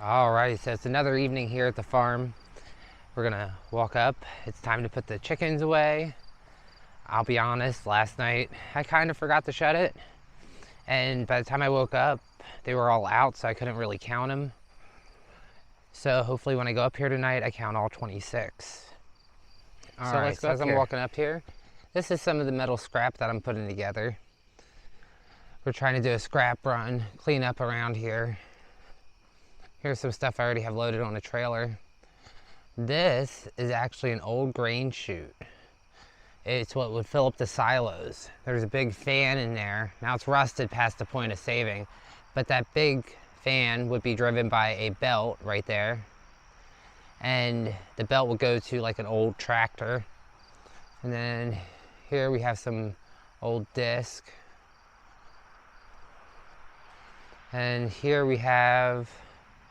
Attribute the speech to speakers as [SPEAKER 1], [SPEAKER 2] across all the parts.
[SPEAKER 1] All right, so it's another evening here at the farm. We're gonna walk up. It's time to put the chickens away. I'll be honest, last night I kind of forgot to shut it. And by the time I woke up, they were all out, so I couldn't really count them. So hopefully when I go up here tonight, I count all 26. All right, so as I'm walking up here, this is some of the metal scrap that I'm putting together. We're trying to do a scrap run, clean up around here. Here's some stuff I already have loaded on a trailer. This is actually an old grain chute. It's what would fill up the silos. There's a big fan in there. Now it's rusted past the point of saving, but that big fan would be driven by a belt right there. And the belt would go to like an old tractor. And then here we have some old disc. And here we have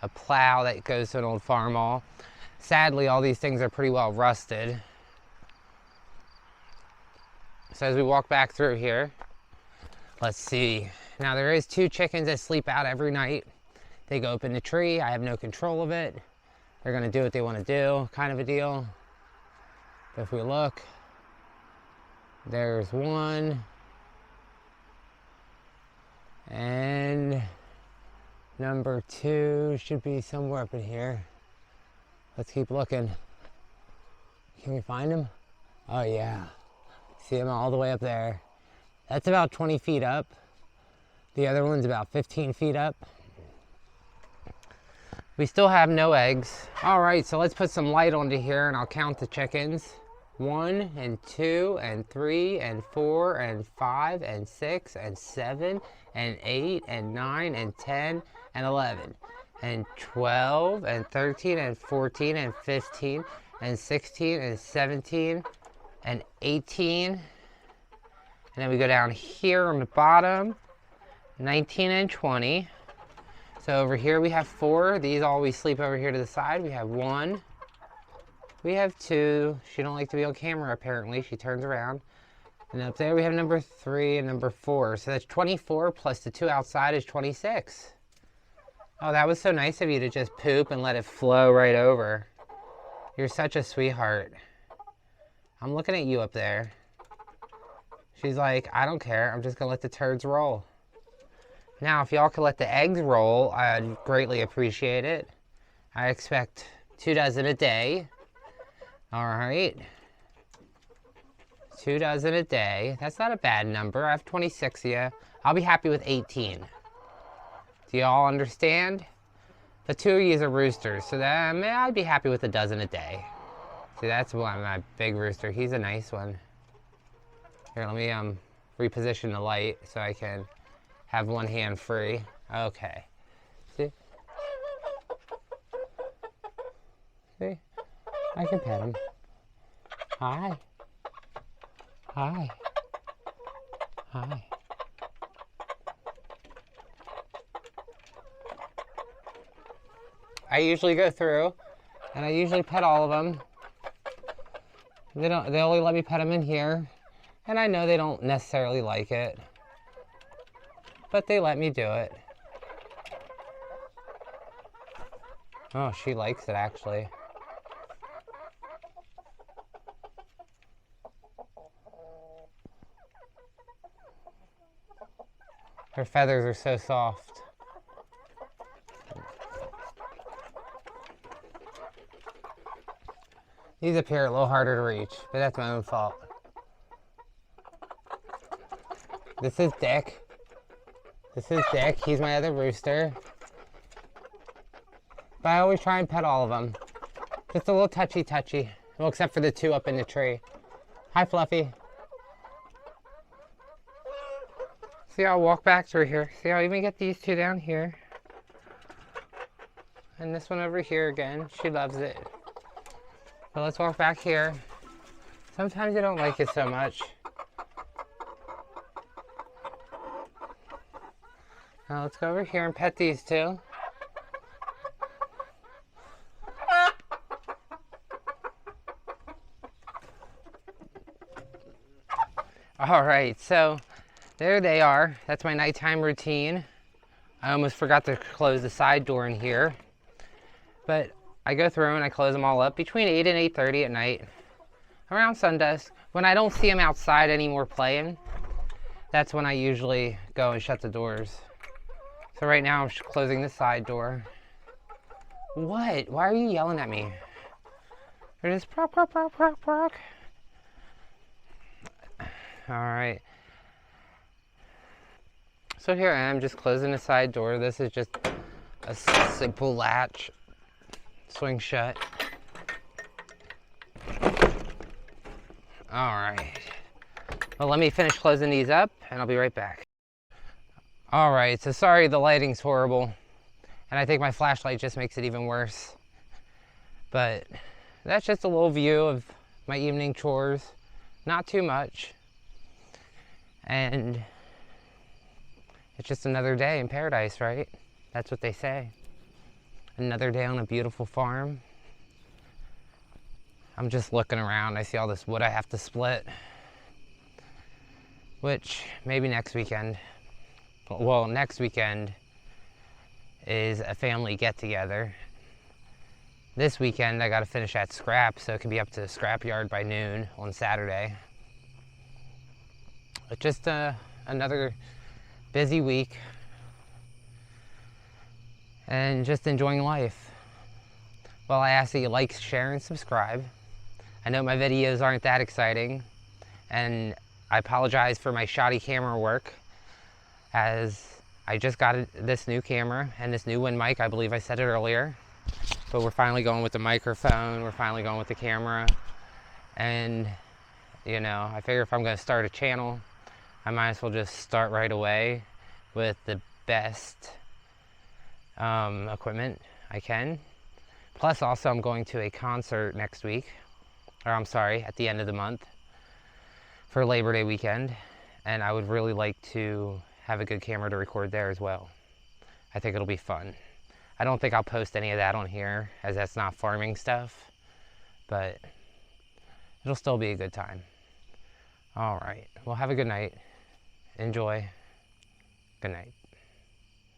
[SPEAKER 1] a plow that goes to an old Farmall. Sadly, all these things are pretty well rusted. So as we walk back through here, let's see. Now there is 2 chickens that sleep out every night. They go up in the tree. I have no control of it. They're gonna do what they wanna do, kind of a deal. But if we look, there's one. And number 2 should be somewhere up in here. Let's keep looking. Can we find him? Oh yeah. See him all the way up there. That's about 20 feet up. The other one's about 15 feet up. We still have no eggs. All right, so let's put some light onto here and I'll count the chickens. 1 and 2 and 3 and 4 and 5 and 6 and 7 and 8 and 9 and 10 and 11 and 12 and 13 and 14 and 15 and 16 and 17 and 18. And then we go down here on the bottom, 19 and 20. So over here we have 4. These always sleep over here to the side. We have 1. We have 2. She don't like to be on camera apparently. She turns around. And up there we have number 3 and number 4. So that's 24 plus the 2 outside is 26. Oh, that was so nice of you to just poop and let it flow right over. You're such a sweetheart. I'm looking at you up there. She's like, I don't care. I'm just gonna let the turds roll. Now, if y'all could let the eggs roll, I'd greatly appreciate it. I expect 2 dozen a day. All right. 2 dozen a day. That's not a bad number. I have 26 of you. I'll be happy with 18. Do y'all understand? The 2 of you are roosters, so that, I'd be happy with 1 dozen a day. See, that's one, my big rooster. He's a nice one. Here, let me reposition the light so I can have one hand free. Okay. See? See? I can pet him. Hi. Hi. Hi. I usually go through and I usually pet all of them. They only let me pet them in here. And I know they don't necessarily like it, but they let me do it. Oh, she likes it actually. Her feathers are so soft. These up here are a little harder to reach, but that's my own fault. This is Dick. This is Dick. He's my other rooster. But I always try and pet all of them. Just a little touchy. Well, except for the 2 up in the tree. Hi, Fluffy. See, I'll walk back through here. See, I'll even get these 2 down here. And this one over here again. She loves it. So let's walk back here. Sometimes they don't like it so much. Now let's go over here and pet these 2. All right, so there they are. That's my nighttime routine. I almost forgot to close the side door in here. But I go through and I close them all up between 8 and 8:30 at night, around sundusk. When I don't see them outside anymore playing, that's when I usually go and shut the doors. So right now I'm closing the side door. What? Why are you yelling at me? They're just proc, proc, proc, proc, proc. Alright. So here I am just closing the side door. This is just a simple latch. Swing shut. Alright. Well, let me finish closing these up and I'll be right back. Alright, so sorry the lighting's horrible. And I think my flashlight just makes it even worse. But that's just a little view of my evening chores. Not too much. And it's just another day in paradise, right? That's what they say. Another day on a beautiful farm. I'm just looking around. I see all this wood I have to split. Which, maybe next weekend. Well, next weekend is a family get-together. This weekend I gotta finish that scrap, so it can be up to the scrap yard by noon on Saturday. But just another busy week. And just enjoying life. Well, I ask that you like, share, and subscribe. I know my videos aren't that exciting, and I apologize for my shoddy camera work, as I just got this new camera and this new Win mic. I believe I said it earlier, but we're finally going with the microphone, we're finally going with the camera, and you know, I figure if I'm going to start a channel, I might as well just start right away with the best equipment I can. Plus also I'm going to a concert next week, or I'm sorry, at the end of the month for Labor Day weekend, and I would really like to have a good camera to record there as well. I think it'll be fun. I don't think I'll post any of that on here, as that's not farming stuff, but it'll still be a good time. All right, well, have a good night. Enjoy. Good night.